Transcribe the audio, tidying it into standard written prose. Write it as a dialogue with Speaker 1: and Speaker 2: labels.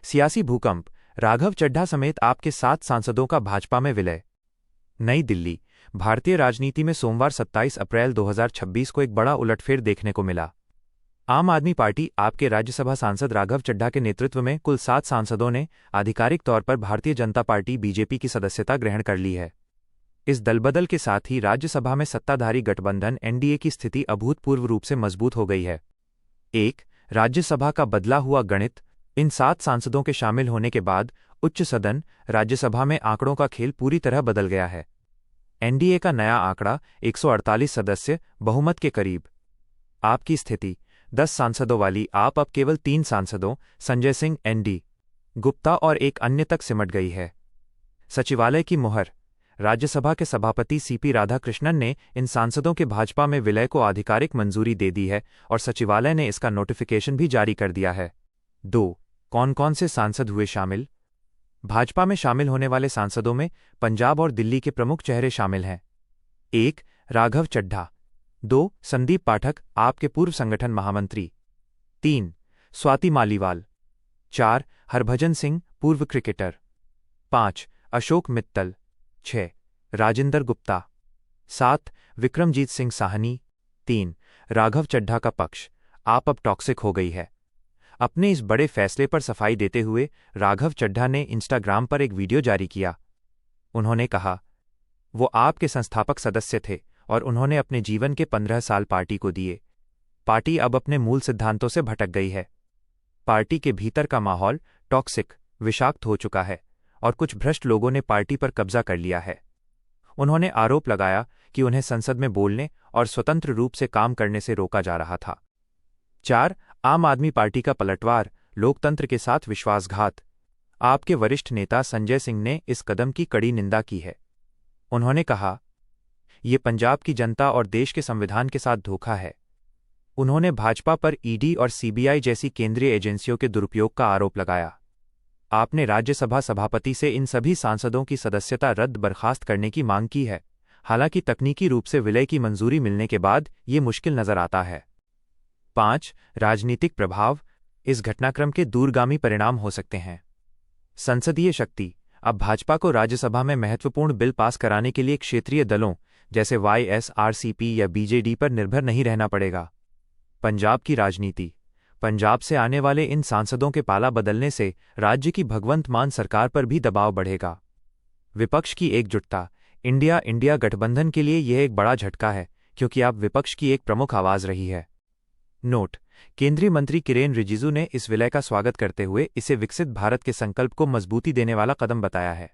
Speaker 1: सियासी भूकंप, राघव चड्ढा समेत आपके 7 सांसदों का भाजपा में विलय। नई दिल्ली। भारतीय राजनीति में सोमवार 27 अप्रैल 2026 को एक बड़ा उलटफेर देखने को मिला। आम आदमी पार्टी आपके राज्यसभा सांसद राघव चड्ढा के नेतृत्व में कुल 7 सांसदों ने आधिकारिक तौर पर भारतीय जनता पार्टी बीजेपी की सदस्यता ग्रहण कर ली है। इस दलबदल के साथ ही राज्यसभा में सत्ताधारी गठबंधन एनडीए की स्थिति अभूतपूर्व रूप से मजबूत हो गई है। राज्यसभा का बदला हुआ गणित। इन 7 सांसदों के शामिल होने के बाद उच्च सदन राज्यसभा में आंकड़ों का खेल पूरी तरह बदल गया है। एनडीए का नया आंकड़ा 148 सदस्य, बहुमत के करीब। आपकी स्थिति 10 सांसदों वाली आप अब केवल 3 सांसदों, संजय सिंह, एन.डी. गुप्ता और एक अन्य तक सिमट गई है। सचिवालय की मुहर। राज्यसभा के सभापति सीपी राधाकृष्णन ने इन सांसदों के भाजपा में विलय को आधिकारिक मंजूरी दे दी है और सचिवालय ने इसका नोटिफिकेशन भी जारी कर दिया है। 2. कौन कौन से सांसद हुए शामिल? भाजपा में शामिल होने वाले सांसदों में पंजाब और दिल्ली के प्रमुख चेहरे शामिल हैं। 1. राघव चड्ढा। 2. संदीप पाठक, आपके पूर्व संगठन महामंत्री। 3. स्वाति मालीवाल। 4. हरभजन सिंह, पूर्व क्रिकेटर। 5. अशोक मित्तल। 6. राजेंद्र गुप्ता। 7. विक्रमजीत सिंह साहनी। 3. राघव चड्ढा का पक्ष आप अब टॉक्सिक हो गई है। अपने इस बड़े फैसले पर सफाई देते हुए राघव चड्ढा ने इंस्टाग्राम पर एक वीडियो जारी किया। उन्होंने कहा, वो आपके संस्थापक सदस्य थे और उन्होंने अपने जीवन के 15 साल पार्टी को दिए। पार्टी अब अपने मूल सिद्धांतों से भटक गई है। पार्टी के भीतर का माहौल टॉक्सिक, विषाक्त हो चुका है और कुछ भ्रष्ट लोगों ने पार्टी पर कब्जा कर लिया है। उन्होंने आरोप लगाया कि उन्हें संसद में बोलने और स्वतंत्र रूप से काम करने से रोका जा रहा था। 4. आम आदमी पार्टी का पलटवार, लोकतंत्र के साथ विश्वासघात। आपके वरिष्ठ नेता संजय सिंह ने इस कदम की कड़ी निंदा की है। उन्होंने कहा, ये पंजाब की जनता और देश के संविधान के साथ धोखा है। उन्होंने भाजपा पर ईडी और सीबीआई जैसी केंद्रीय एजेंसियों के दुरुपयोग का आरोप लगाया। आपने राज्यसभा सभापति से इन सभी सांसदों की सदस्यता रद्द बर्खास्त करने की मांग की है। हालांकि तकनीकी रूप से विलय की मंजूरी मिलने के बाद ये मुश्किल नजर आता है। 5. राजनीतिक प्रभाव। इस घटनाक्रम के दूरगामी परिणाम हो सकते हैं। संसदीय शक्ति। अब भाजपा को राज्यसभा में महत्वपूर्ण बिल पास कराने के लिए क्षेत्रीय दलों जैसे वाईएसआरसीपी या बीजेडी पर निर्भर नहीं रहना पड़ेगा। पंजाब की राजनीति। पंजाब से आने वाले इन सांसदों के पाला बदलने से राज्य की भगवंत मान सरकार पर भी दबाव बढ़ेगा। विपक्ष की एकजुटता। इंडिया गठबंधन के लिए यह एक बड़ा झटका है क्योंकि आप विपक्ष की एक प्रमुख आवाज रही है। नोट: केंद्रीय मंत्री किरेन रिजिजू ने इस विलय का स्वागत करते हुए इसे विकसित भारत के संकल्प को मजबूती देने वाला कदम बताया है।